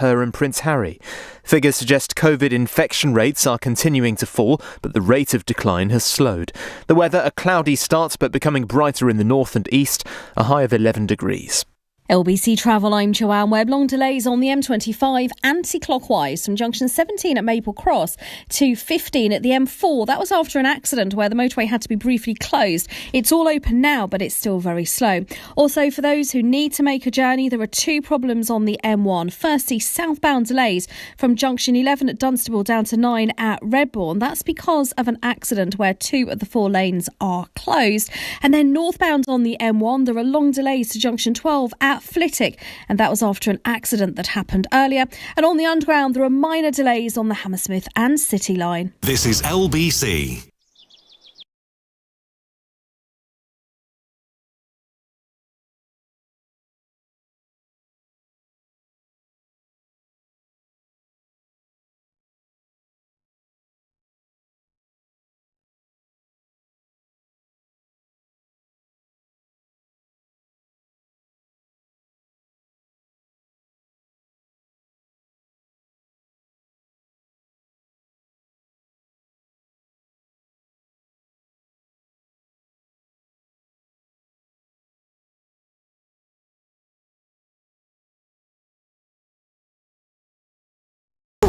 her and Prince Harry. Figures suggest COVID infection rates are continuing to fall, but the rate of decline has slowed. The weather, a cloudy start but becoming brighter in the north and east, a high of 11 degrees. LBC Travel, I'm Joanne Webb. Long delays on the M25 anti-clockwise from junction 17 at Maple Cross to 15 at the M4. That was after an accident where the motorway had to be briefly closed. It's all open now, but it's still very slow. Also, for those who need to make a journey, there are two problems on the M1. Firstly, southbound delays from junction 11 at Dunstable down to 9 at Redbourne. That's because of an accident where 2 of the 4 lanes are closed. And then northbound on the M1, there are long delays to junction 12 at Flitwick, and that was after an accident that happened earlier. And on the underground, there are minor delays on the Hammersmith and City line. This is LBC.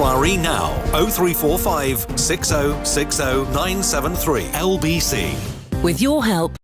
Ferrari now 0345 6060 973 LBC. With your help,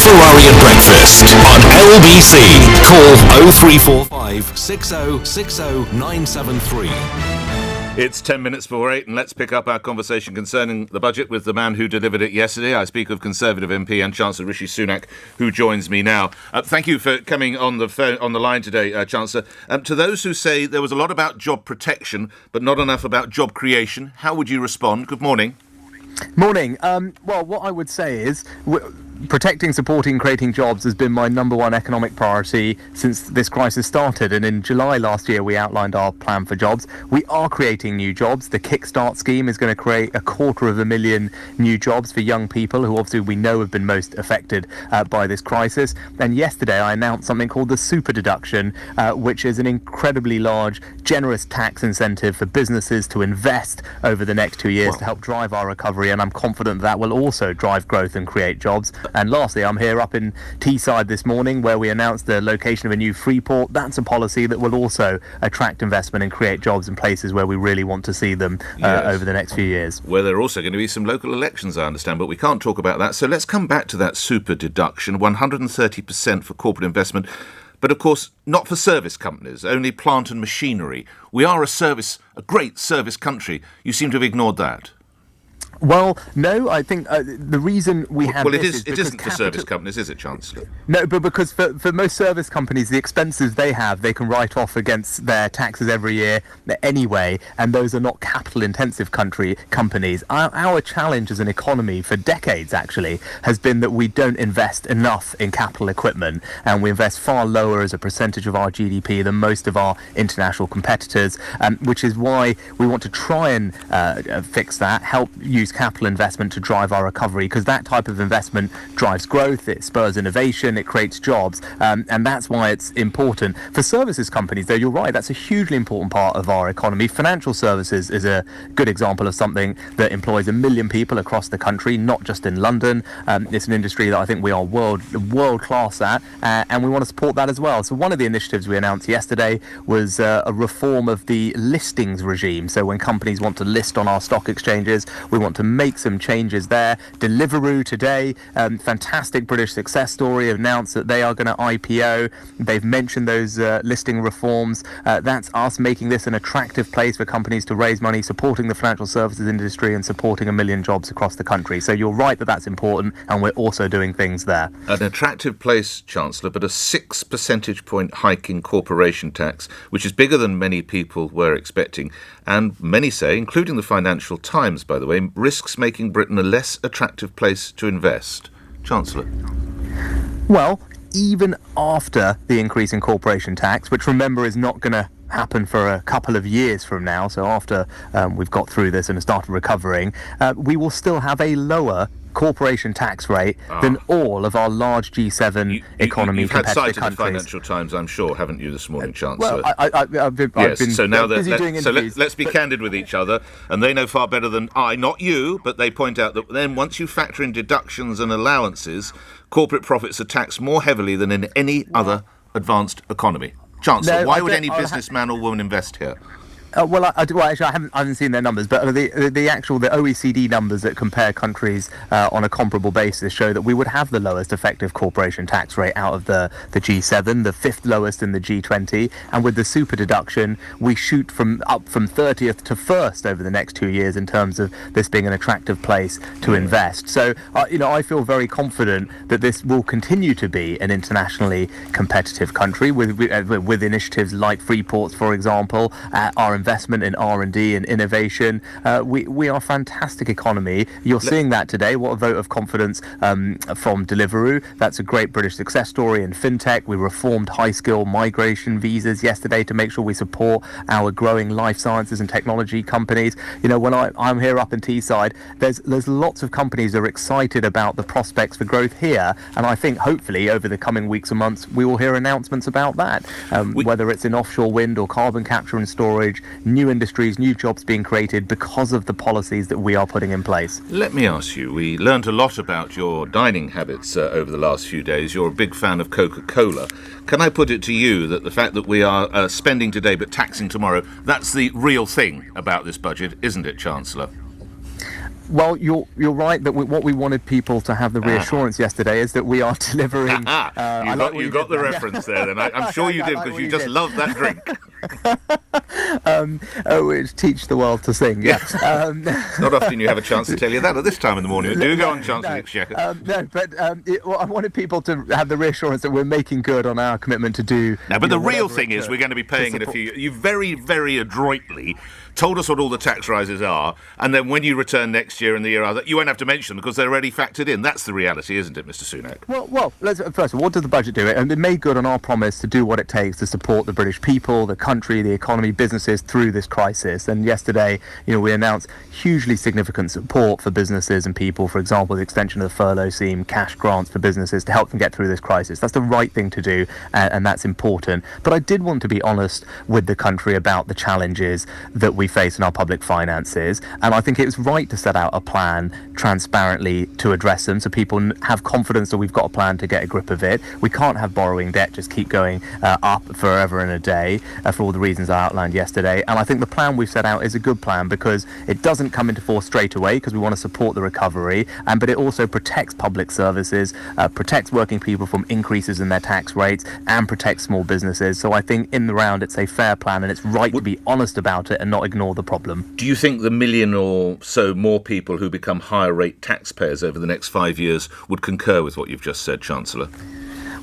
Ferrari at breakfast on LBC. Call 0345 6060 973. It's 10 minutes before 8, and let's pick up our conversation concerning the budget with the man who delivered it yesterday. I speak of Conservative MP and Chancellor Rishi Sunak, who joins me now. Thank you for coming on the line today, Chancellor. To those who say there was a lot about job protection, but not enough about job creation, how would you respond? Good morning. Morning. Well, what I would say is protecting, supporting, creating jobs has been my number one economic priority since this crisis started. And in July last year, we outlined our plan for jobs. We are creating new jobs. The Kickstart scheme is going to create 250,000 new jobs for young people who obviously we know have been most affected by this crisis. And yesterday, I announced something called the super deduction, which is an incredibly large, generous tax incentive for businesses to invest over the next 2 years to help drive our recovery. And I'm confident that will also drive growth and create jobs. And lastly, I'm here up in Teesside this morning where we announced the location of a new free port. That's a policy that will also attract investment and create jobs in places where we really want to see them over the next few years. Where there are also going to be some local elections, I understand, but we can't talk about that. So let's come back to that super deduction, 130% for corporate investment. But of course, not for service companies, only plant and machinery. We are a great service country. You seem to have ignored that. Well, no, I think the reason we have it isn't for service companies, is it, Chancellor? No, but because for most service companies, the expenses they have, they can write off against their taxes every year anyway, and those are not capital-intensive companies. Our challenge as an economy for decades, actually, has been that we don't invest enough in capital equipment, and we invest far lower as a percentage of our GDP than most of our international competitors, which is why we want to try and fix that, help use capital investment to drive our recovery, because that type of investment drives growth, it spurs innovation, it creates jobs, and that's why it's important. For services companies, though, you're right, that's a hugely important part of our economy. Financial services is a good example of something that employs 1 million people across the country, not just in London. It's an industry that I think we are world class at, and we want to support that as well. So one of the initiatives we announced yesterday was a reform of the listings regime. So when companies want to list on our stock exchanges, we want to make some changes there. Deliveroo today, fantastic British success story, announced that they are going to IPO. They've mentioned those listing reforms. That's us making this an attractive place for companies to raise money, supporting the financial services industry and supporting 1 million jobs across the country. So you're right that that's important, and we're also doing things there. An attractive place, Chancellor, but a 6 percentage point hike in corporation tax, which is bigger than many people were expecting. And many say, including the Financial Times, by the way, risks making Britain a less attractive place to invest. Chancellor? Well, even after the increase in corporation tax, which remember is not going to happen for a couple of years from now, so after we've got through this and started recovering, we will still have a lower corporation tax rate than all of our large G7 economy you've had competitive sight of countries. the Financial Times, I'm sure, haven't you, this morning, Chancellor? Well, I've been so now busy doing interviews. let's be candid with each other, and they know far better than I, not you, but they point out that then once you factor in deductions and allowances, corporate profits are taxed more heavily than in any other advanced economy. Chancellor, why would any businessman or woman invest here? Well, actually, I haven't seen their numbers, but the OECD numbers that compare countries on a comparable basis show that we would have the lowest effective corporation tax rate out of the G7, the 5th lowest in the G20, and with the super deduction, we shoot from 30th to 1st over the next 2 years in terms of this being an attractive place to invest. So, I feel very confident that this will continue to be an internationally competitive country with initiatives like free ports, for example, our investment in R&D and innovation. We are a fantastic economy. You're seeing that today. What a vote of confidence from Deliveroo. That's a great British success story in fintech. We reformed high-skill migration visas yesterday to make sure we support our growing life sciences and technology companies. When I'm here up in Teesside, there's lots of companies that are excited about the prospects for growth here, and I think hopefully over the coming weeks and months we will hear announcements about that, whether it's in offshore wind or carbon capture and storage. New industries, new jobs being created because of the policies that we are putting in place. Let me ask you, we learned a lot about your dining habits over the last few days. You're a big fan of Coca-Cola. Can I put it to you that the fact that we are spending today but taxing tomorrow, that's the real thing about this budget, isn't it, Chancellor? Well, you're right that what we wanted people to have the reassurance yesterday is that we are delivering. You got the reference there then. I'm sure you did, because you just love that drink. which teach the world to sing. Yeah. Not often you have a chance to tell you that at this time in the morning. Do go on, Chancellor Rishi. I wanted people to have the reassurance that we're making good on our commitment to do. No, but the real thing is we're going to be paying in a few. You very, very adroitly told us what all the tax rises are, and then when you return next year and the year after, you won't have to mention them because they're already factored in. That's the reality, isn't it, Mr. Sunak? Well, first of all, what does the budget do? And it made good on our promise to do what it takes to support the British people, the country, the economy, businesses through this crisis. And yesterday, we announced hugely significant support for businesses and people. For example, the extension of the furlough scheme, cash grants for businesses to help them get through this crisis. That's the right thing to do, and that's important. But I did want to be honest with the country about the challenges that we face in our public finances, and I think it was right to set out a plan transparently to address them so people have confidence that we've got a plan to get a grip of it. We can't have borrowing debt just keep going up forever and a day for all the reasons I outlined yesterday, and I think the plan we've set out is a good plan because it doesn't come into force straight away because we want to support the recovery, but it also protects public services, protects working people from increases in their tax rates, and protects small businesses. So I think in the round it's a fair plan, and it's right to be honest about it and not ignore the problem. Do you think the million or so more people who become higher rate taxpayers over the next 5 years would concur with what you've just said, Chancellor?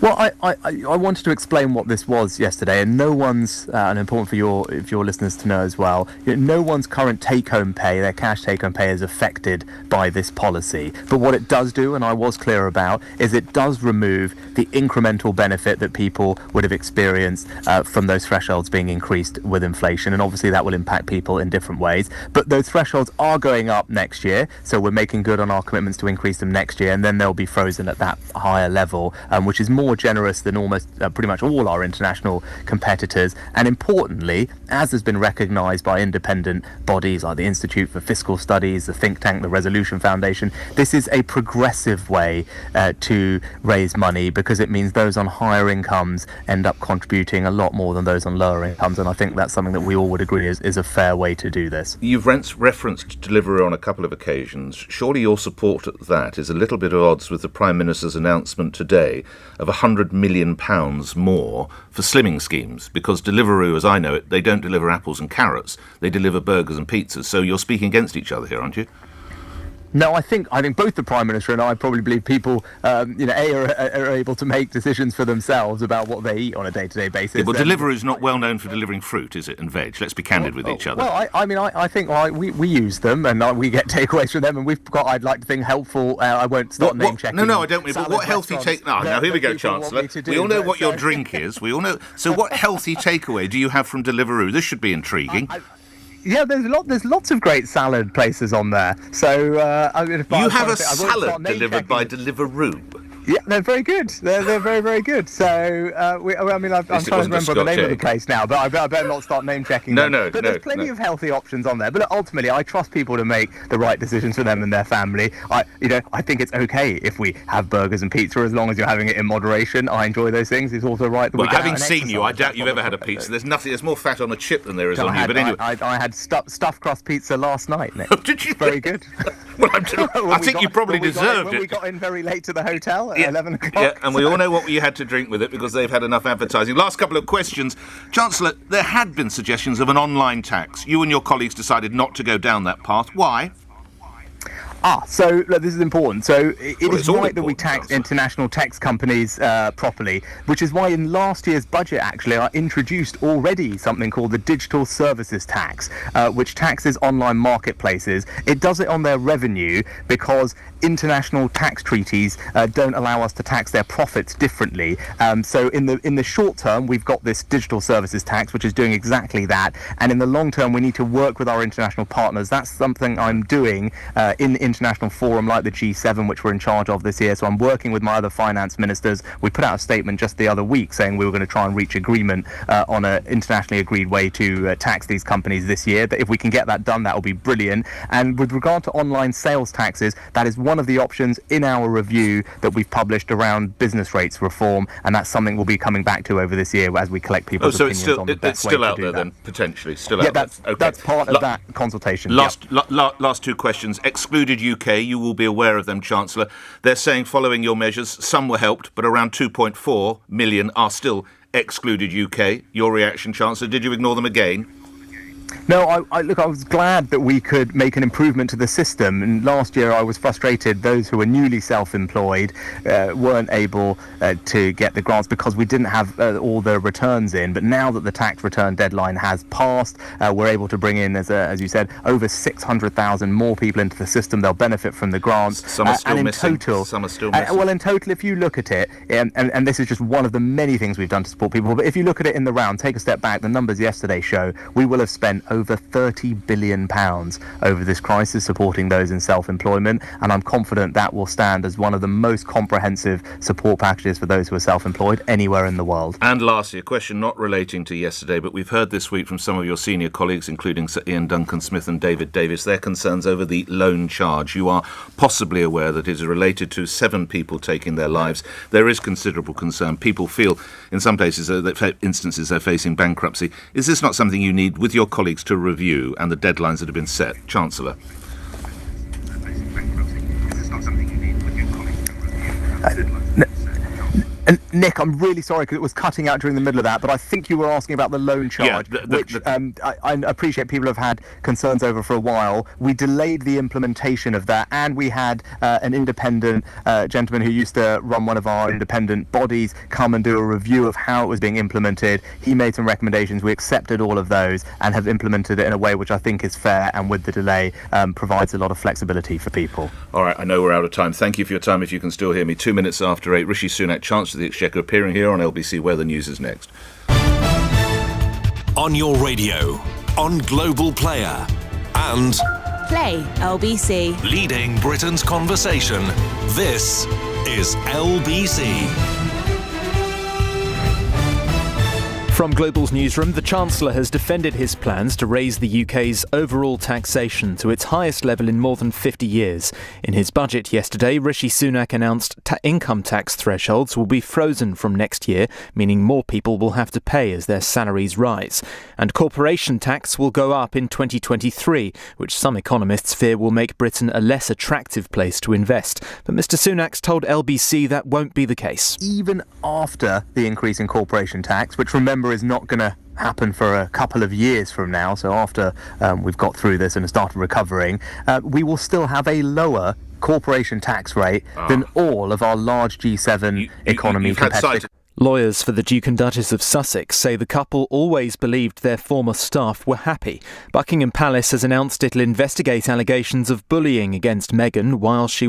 Well, I wanted to explain what this was yesterday, and no one's, and important for your listeners to know as well, no one's current take-home pay, their cash take-home pay, is affected by this policy. But what it does do, and I was clear about, is it does remove the incremental benefit that people would have experienced from those thresholds being increased with inflation, and obviously that will impact people in different ways. But those thresholds are going up next year, so we're making good on our commitments to increase them next year, and then they'll be frozen at that higher level, which is more generous than almost pretty much all our international competitors. And importantly, as has been recognised by independent bodies like the Institute for Fiscal Studies, the think tank, the Resolution Foundation, this is a progressive way to raise money because it means those on higher incomes end up contributing a lot more than those on lower incomes. And I think that's something that we all would agree is a fair way to do this. You've referenced Deliveroo on a couple of occasions. Surely your support at that is a little bit at odds with the Prime Minister's announcement today of £100 million more for slimming schemes, because Deliveroo, as I know it, they don't deliver apples and carrots, they deliver burgers and pizzas. So you're speaking against each other here, aren't you? No, I think both the Prime Minister and I probably believe people, are able to make decisions for themselves about what they eat on a day-to-day basis. Yeah, well, Deliveroo is not well known for delivering fruit, is it, and veg? Let's be candid with each other. Well, I think we use them, and we get takeaways from them, and we've got, I'd like to think, helpful. I won't start name checking. No, I don't mean. But what healthy take? Now here we go, Chancellor. We all know what your drink is. We all know. So, what healthy takeaway do you have from Deliveroo? This should be intriguing. Yeah, there's lots of great salad places on there. So you have a salad delivered by Deliveroo. Yeah, they're very good. They're very, very good. So, I'm trying to remember the name of the place now, but I better not start name checking them. But there's plenty of healthy options on there. But ultimately, I trust people to make the right decisions for them and their family. I think it's okay if we have burgers and pizza as long as you're having it in moderation. I enjoy those things. It's also right that we having seen you, I doubt you've ever had a pizza. There's more fat on a chip than there is on you. But anyway, I had stuffed crust pizza last night, Nick. Did you? Very good. Well, I think you probably deserved it. When we got in very late to the hotel at 11 o'clock. Yeah, and we all know what you had to drink with it because they've had enough advertising. Last couple of questions. Chancellor, there had been suggestions of an online tax. You and your colleagues decided not to go down that path. Why? So this is important. So it is right that we tax international tax companies properly, which is why in last year's budget, actually, I introduced already something called the Digital Services Tax, which taxes online marketplaces. It does it on their revenue because international tax treaties don't allow us to tax their profits differently. So in the short term, we've got this Digital Services Tax, which is doing exactly that. And in the long term, we need to work with our international partners. That's something I'm doing in international forum like the G7, which we're in charge of this year. So I'm working with my other finance ministers. We put out a statement just the other week saying we were going to try and reach agreement on an internationally agreed way to tax these companies this year. But if we can get that done, that will be brilliant. And with regard to online sales taxes, that is one of the options in our review that we've published around business rates reform, and that's something we'll be coming back to over this year as we collect people's opinions on the best way to do that. It's still out there then, potentially. Still out there. Yeah, that's part of that consultation. Last two questions. Excluded UK, you will be aware of them, Chancellor. They're saying following your measures, some were helped, but around 2.4 million are still excluded UK. Your reaction, Chancellor? Did you ignore them again? No, I was glad that we could make an improvement to the system. And last year I was frustrated those who were newly self-employed weren't able to get the grants because we didn't have all the returns in. But now that the tax return deadline has passed, we're able to bring in, as you said, over 600,000 more people into the system. They'll benefit from the grants. Some are still missing. Total, some are still missing. Well, in total, if you look at it, and this is just one of the many things we've done to support people, but if you look at it in the round, take a step back, the numbers yesterday show we will have spent over £30 billion over this crisis supporting those in self-employment, and I'm confident that will stand as one of the most comprehensive support packages for those who are self-employed anywhere in the world. And lastly, a question not relating to yesterday, but we've heard this week from some of your senior colleagues, including Sir Ian Duncan-Smith and David Davis, their concerns over the loan charge. You are possibly aware that it is related to 7 people taking their lives. There is considerable concern. People feel, in some places, instances, they're facing bankruptcy. Is this not something you need with your colleagues to review and the deadlines that have been set? Chancellor. And Nick, I'm really sorry because it was cutting out during the middle of that, but I think you were asking about the loan charge, which I appreciate people have had concerns over for a while. We delayed the implementation of that, and we had an independent gentleman who used to run one of our independent bodies come and do a review of how it was being implemented. He made some recommendations. We accepted all of those and have implemented it in a way which I think is fair and with the delay provides a lot of flexibility for people. All right, I know we're out of time. Thank you for your time. If you can still hear me, 2 minutes after 8, Rishi Sunak, Chancellor of the Exchequer, appearing here on LBC, where the news is next. On your radio, on Global Player, and Play LBC. leading Britain's conversation. This is LBC. From Global's newsroom, the Chancellor has defended his plans to raise the UK's overall taxation to its highest level in more than 50 years. In his budget yesterday, Rishi Sunak announced income tax thresholds will be frozen from next year, meaning more people will have to pay as their salaries rise. And corporation tax will go up in 2023, which some economists fear will make Britain a less attractive place to invest. But Mr Sunak's told LBC that won't be the case. Even after the increase in corporation tax, which remember is not going to happen for a couple of years from now, so after we've got through this and started recovering, we will still have a lower corporation tax rate than all of our large G7 economy competitors. Lawyers for the Duke and Duchess of Sussex say the couple always believed their former staff were happy. Buckingham Palace has announced it'll investigate allegations of bullying against Meghan while she